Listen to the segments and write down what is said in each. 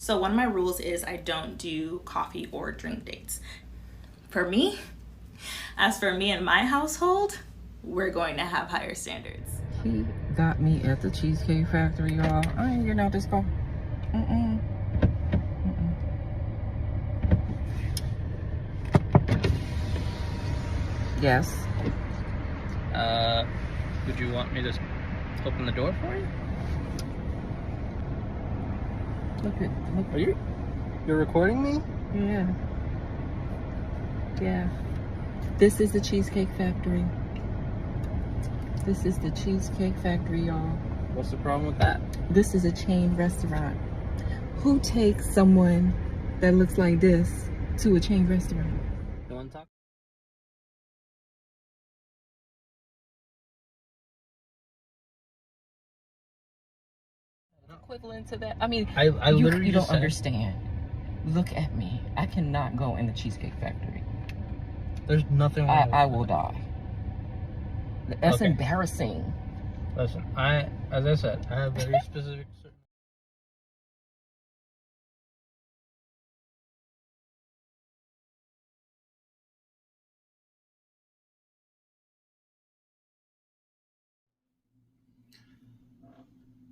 So one of my rules is I don't do coffee or drink dates. For me, as for me and my household, we're going to have higher standards. He got me at the Cheesecake Factory, y'all. I ain't getting out this car. Yes. Would you want me to open the door for you? Look. Are you're recording me? Yeah. Yeah. This is the Cheesecake Factory. This is the Cheesecake Factory, y'all. What's the problem with that? This is a chain restaurant. Who takes someone that looks like this to a chain restaurant? You want to talk? Equivalent to that. I mean, I literally you just don't said, understand. Look at me. I cannot go in the Cheesecake Factory. there's nothing wrong with I that. will die. That's Okay. embarrassing. Listen, as I said, I have very specific.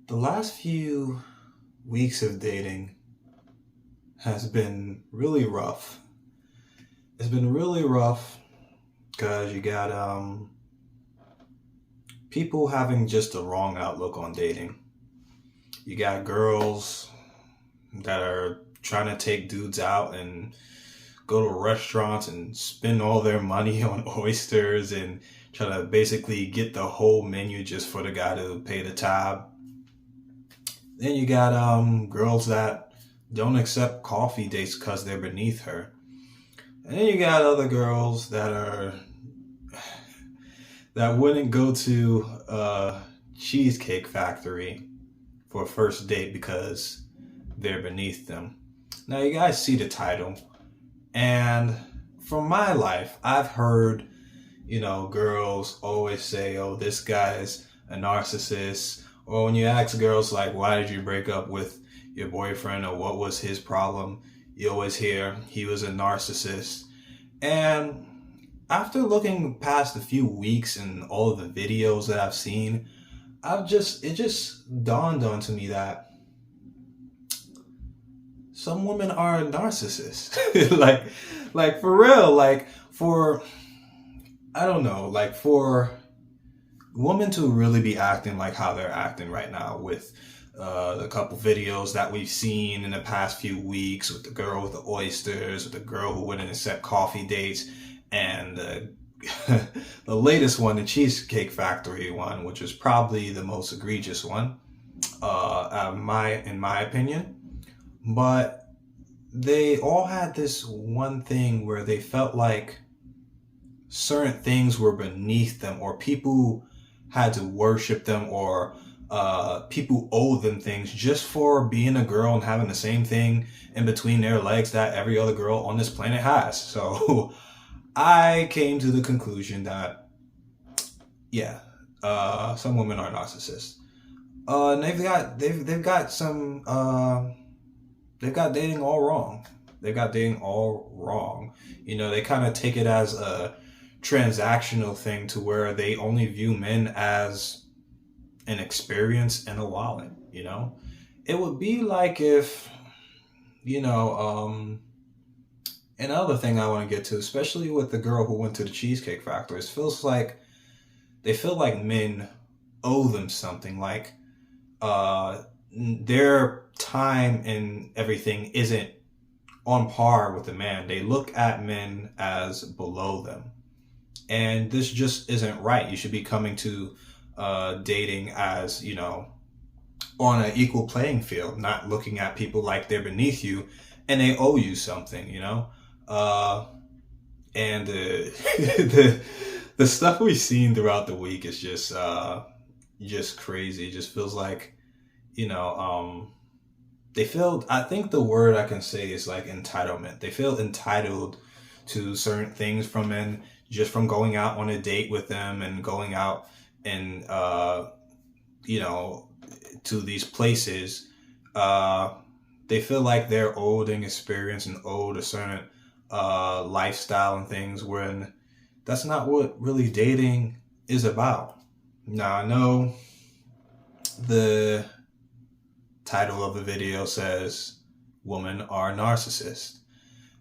The last few weeks of dating has been really rough. It's been really rough because you got people having just the wrong outlook on dating. You got girls that are trying to take dudes out and go to restaurants and spend all their money on oysters and try to basically get the whole menu just for the guy to pay the tab. Then you got girls that don't accept coffee dates because they're beneath her. And then you got other girls that wouldn't go to a Cheesecake Factory for a first date because they're beneath them. Now you guys see the title, and from my life, I've heard, girls always say, "Oh, this guy's a narcissist." Or when you ask girls like, "Why did you break up with your boyfriend?" or "What was his problem?" you always hear he was a narcissist. And after looking past a few weeks and all of the videos that I've seen, it just dawned onto me that some women are narcissists. like for real, I don't know, for women to really be acting like how they're acting right now with the couple videos that we've seen in the past few weeks with the girl with the oysters, with the girl who wouldn't accept coffee dates, and the latest one, the Cheesecake Factory one, which was probably the most egregious one, in my opinion. But they all had this one thing where they felt like certain things were beneath them, or people had to worship them, or people owe them things just for being a girl and having the same thing in between their legs that every other girl on this planet has. So I came to the conclusion that, yeah, some women are narcissists. And they've got dating all wrong. They've got dating all wrong. They kind of take it as a transactional thing to where they only view men as an experience and a wallet. It would be like if, another thing I want to get to, especially with the girl who went to the Cheesecake Factory, it feels like they feel like men owe them something, like their time and everything isn't on par with a man. They look at men as below them. And this just isn't right. You should be coming to dating as, on an equal playing field, not looking at people like they're beneath you and they owe you something, and the stuff we've seen throughout the week is just crazy. It just feels like, I think the word I can say is like entitlement. They feel entitled to certain things from men just from going out on a date with them and going out and, to these places, they feel like they're old and experienced and owed a certain lifestyle and things, when that's not what really dating is about. Now, I know the title of the video says women are narcissists,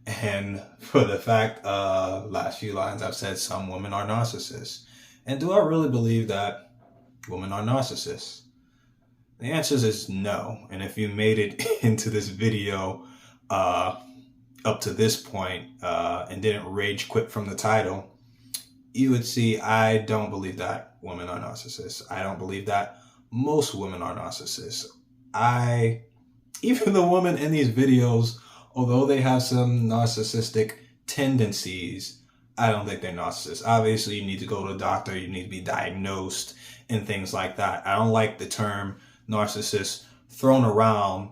and for the fact last few lines I've said some women are narcissists. And do I really believe that women are narcissists? The answer is no. And if you made it into this video up to this point and didn't rage quit from the title, you would see I don't believe that women are narcissists. I don't believe that most women are narcissists. Even the women in these videos, although they have some narcissistic tendencies, I don't think they're narcissists. Obviously, you need to go to a doctor, you need to be diagnosed and things like that. I don't like the term narcissist thrown around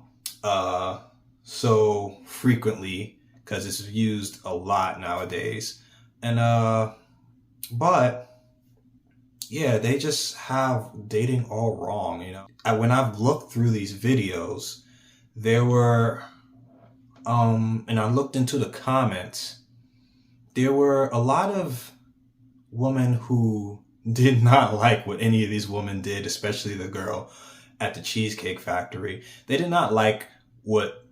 so frequently because it's used a lot nowadays. And but yeah, they just have dating all wrong, you know. When I've looked through these videos, there were and I looked into the comments, there were a lot of women who did not like what any of these women did, especially the girl at the Cheesecake Factory. They did not like what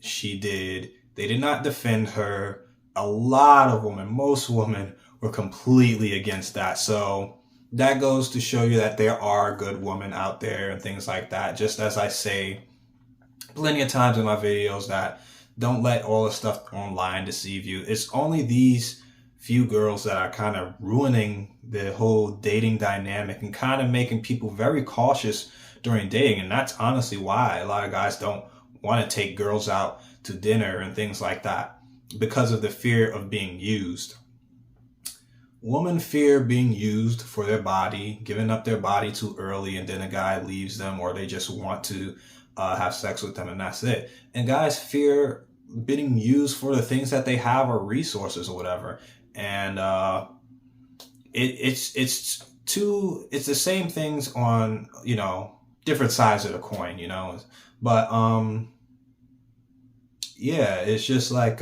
she did. They did not defend her. A lot of women, most women, were completely against that. So that goes to show you that there are good women out there and things like that. Just as I say plenty of times in my videos that don't let all the stuff online deceive you. It's only these few girls that are kind of ruining the whole dating dynamic and kind of making people very cautious during dating. And that's honestly why a lot of guys don't want to take girls out to dinner and things like that, because of the fear of being used. Women fear being used for their body, giving up their body too early, and then a guy leaves them, or they just want to have sex with them, and that's it. And guys fear being used for the things that they have or resources or whatever. And it's the same things on, you know, different sides of the coin, you know. But yeah, it's just like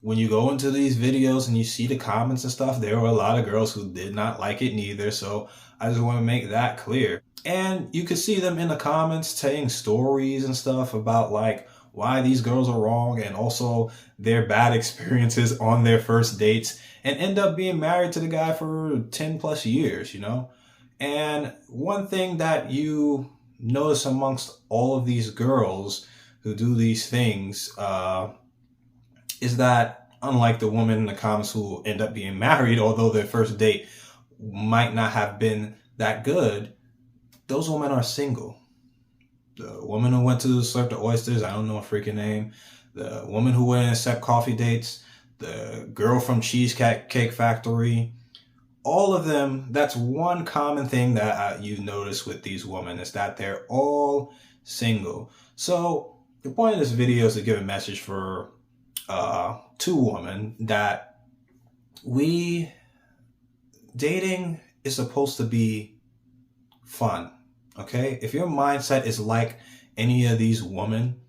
when you go into these videos and you see the comments and stuff, there were a lot of girls who did not like it neither. So I just want to make that clear. And you could see them in the comments telling stories and stuff about like why these girls are wrong, and also their bad experiences on their first dates, and end up being married to the guy for 10 plus years, you know. And one thing that you notice amongst all of these girls who do these things is that, unlike the woman in the comments who end up being married, although their first date might not have been that good, those women are single. The woman who went to slurp the oysters, I don't know a freaking name. The woman who went and accept coffee dates. The girl from Cheesecake Factory. All of them, that's one common thing that you notice with these women, is that they're all single. So the point of this video is to give a message for two women that dating is supposed to be fun. Okay, if your mindset is like any of these women,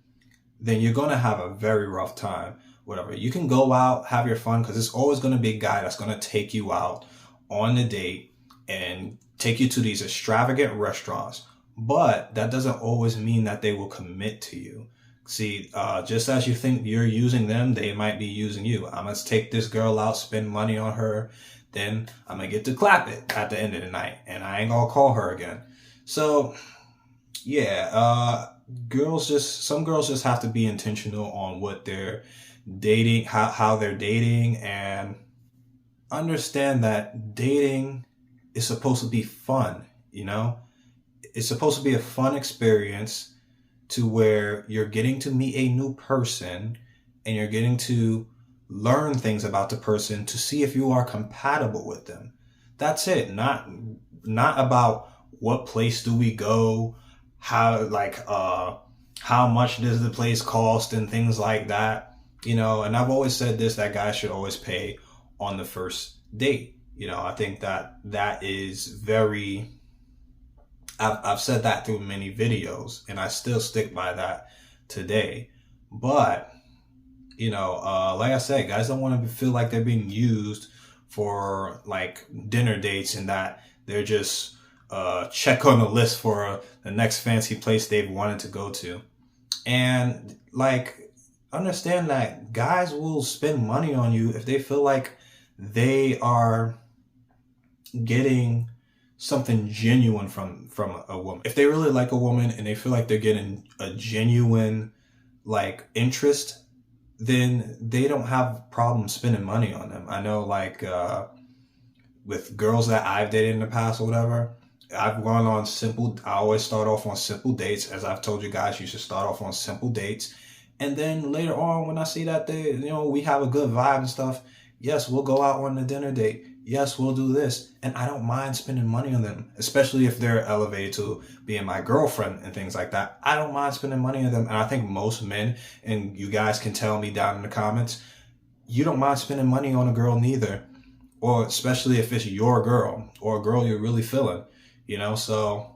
then you're going to have a very rough time. Whatever. You can go out, have your fun, because it's always going to be a guy that's going to take you out on a date and take you to these extravagant restaurants. But that doesn't always mean that they will commit to you. See, just as you think you're using them, they might be using you. I'm going to take this girl out, spend money on her, then I'm going to get to clap it at the end of the night, and I ain't going to call her again. So, yeah, some girls just have to be intentional on what they're dating, how they're dating, and understand that dating is supposed to be fun, you know? It's supposed to be a fun experience to where you're getting to meet a new person and you're getting to learn things about the person to see if you are compatible with them. That's it. Not about what place do we go, how much does the place cost and things like that, you know. And I've always said this, that guys should always pay on the first date. You know, I think that is very I've said that through many videos, and I still stick by that today. But, you know, like I said, guys don't want to feel like they're being used for like dinner dates, and that they're just check on the list for the next fancy place they've wanted to go to. And like, understand that guys will spend money on you if they feel like they are getting something genuine from a woman. If they really like a woman and they feel like they're getting a genuine like interest, then they don't have problems spending money on them. I know, like with girls that I've dated in the past or whatever, I've gone on I always start off on simple dates. As I've told you guys, you should start off on simple dates. And then later on, when I see that we have a good vibe and stuff, yes, we'll go out on a dinner date. Yes, we'll do this. And I don't mind spending money on them, especially if they're elevated to being my girlfriend and things like that. I don't mind spending money on them. And I think most men, and you guys can tell me down in the comments, you don't mind spending money on a girl neither. Or especially if it's your girl or a girl you're really feeling, so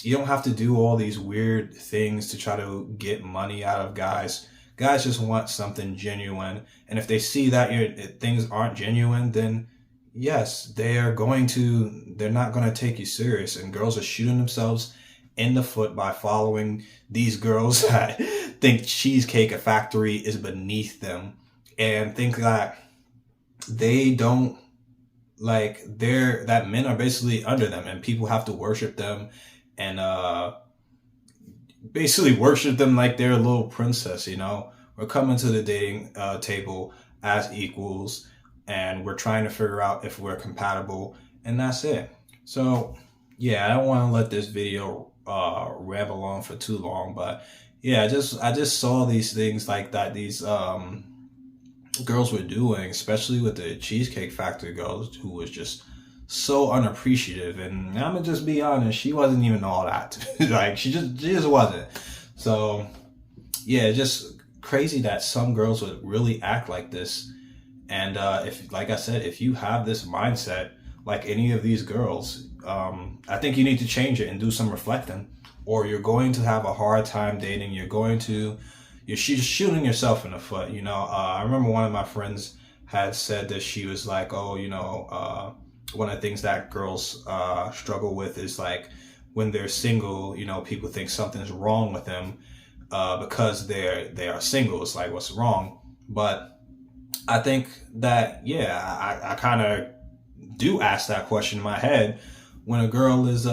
you don't have to do all these weird things to try to get money out of guys. Guys just want something genuine. And if they see that things aren't genuine, then yes, they're not going to take you serious. And girls are shooting themselves in the foot by following these girls that think Cheesecake Factory is beneath them and think that they don't that men are basically under them and people have to worship them and basically worship them like they're a little princess. We're coming to the dating table as equals, and we're trying to figure out if we're compatible, and that's it. So yeah, I don't want to let this video ramble on for too long, but yeah, I just saw these things like that these girls were doing, especially with the Cheesecake Factory girls, who was just so unappreciative. And I'm gonna just be honest, she wasn't even all that. Like she just wasn't. So yeah, just crazy that some girls would really act like this. And if, like I said, if you have this mindset like any of these girls, I think you need to change it and do some reflecting, or you're going to have a hard time dating. You're shooting yourself in the foot. I remember one of my friends had said that she was like, one of the things that girls struggle with is like when they're single, people think something's wrong with them because they are single. It's like, what's wrong? But I think that, I kind of do ask that question in my head when a girl is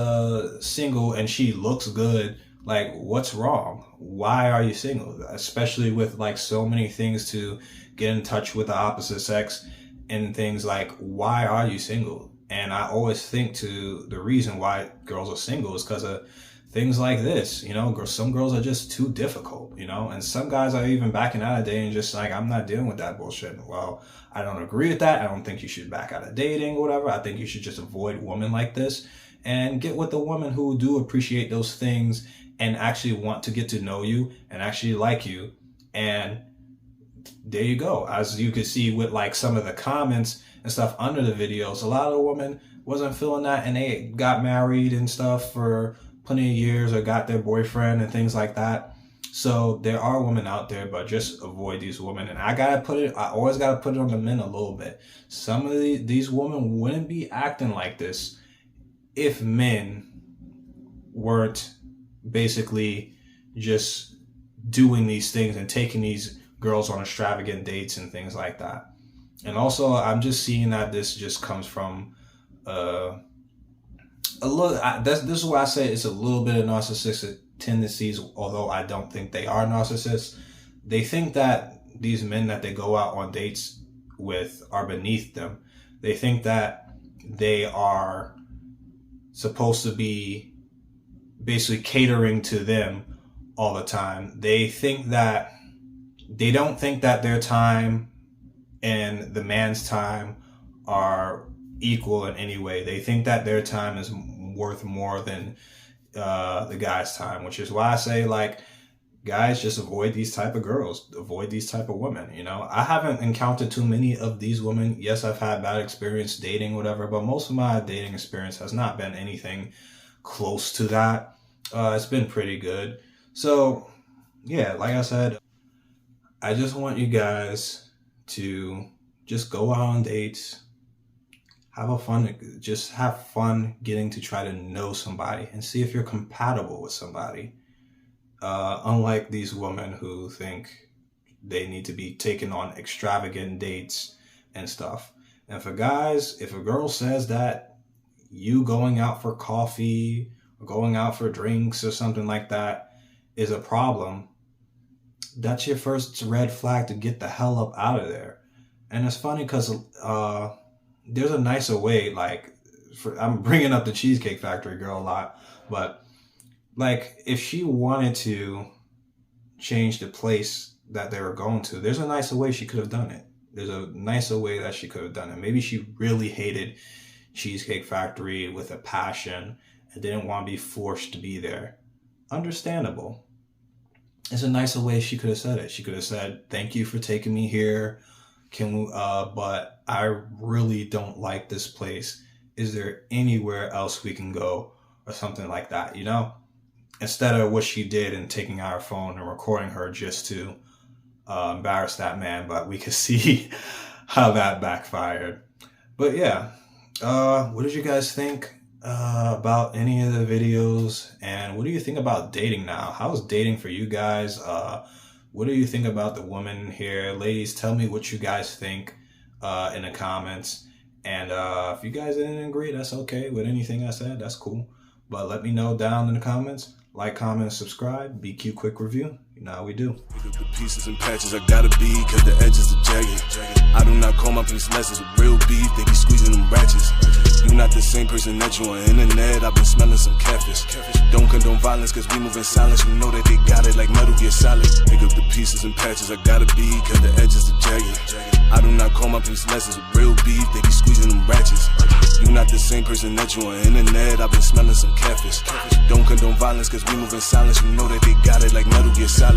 single and she looks good. Like, what's wrong? Why are you single? Especially with like so many things to get in touch with the opposite sex and things like, why are you single? And I always think the reason why girls are single is because of things like this. Some girls are just too difficult, and some guys are even backing out of dating, just like, I'm not dealing with that bullshit. Well, I don't agree with that. I don't think you should back out of dating or whatever. I think you should just avoid women like this and get with a woman who do appreciate those things and actually want to get to know you and actually like you. And there you go. As you can see with like some of the comments and stuff under the videos, a lot of women wasn't feeling that, and they got married and stuff for plenty of years or got their boyfriend and things like that. So there are women out there, but just avoid these women. And I always gotta put it on the men a little bit. Some of these women wouldn't be acting like this if men weren't basically just doing these things and taking these girls on extravagant dates and things like that. And also, I'm just seeing that this just comes from a little. This is why I say it's a little bit of narcissistic tendencies. Although I don't think they are narcissists, they think that these men that they go out on dates with are beneath them. They think that they are supposed to be basically catering to them all the time. They don't think that their time and the man's time are equal in any way. They think that their time is worth more than the guy's time, which is why I say, like, guys, just avoid these type of girls, avoid these type of women. I haven't encountered too many of these women. Yes, I've had bad experience dating, whatever, but most of my dating experience has not been anything close to that. It's been pretty good. So yeah, like I said, I just want you guys to just go out on dates, have fun getting to try to know somebody and see if you're compatible with somebody. Unlike these women who think they need to be taken on extravagant dates and stuff. And for guys, if a girl says that you going out for coffee or going out for drinks or something like that is a problem, that's your first red flag to get the hell up out of there. And it's funny because there's a nicer way, like, I'm bringing up the Cheesecake Factory girl a lot, but like if she wanted to change the place that they were going to, there's a nicer way she could have done it. There's a nicer way that she could have done it. Maybe she really hated Cheesecake Factory with a passion and didn't want to be forced to be there. Understandable. It's a nicer way she could have said it. She could have said, "Thank you for taking me here. But I really don't like this place. Is there anywhere else we can go?" Or something like that, you know? Instead of what she did and taking out her phone and recording her just to embarrass that man. But we could see how that backfired. But yeah, what did you guys think about any of the videos? And what do you think about dating now? How's dating for you guys? What do you think about the woman here? Ladies, tell me what you guys think in the comments. And if you guys didn't agree, that's okay with anything I said. That's cool. But let me know down in the comments. Like, comment, subscribe. BQ Quick Review. You know how we do. Pick up the pieces and patches I gotta be, cause the edges are jagged. I do not call my police lessons with real beef, they be squeezing them ratchets. You not the same person that you on internet, I've been smelling some catfish. Don't condone violence cause we move in silence, you know that they got it like Metal Gear Solid. Pick up the pieces and patches I gotta be, cause the edges are jagged. I do not call my police lessons with real beef, they be squeezing them ratchets. You not the same person that you on internet, I've been smelling some catfish. Don't condone violence cause we move in silence, you know that they got it like Metal Gear Solid.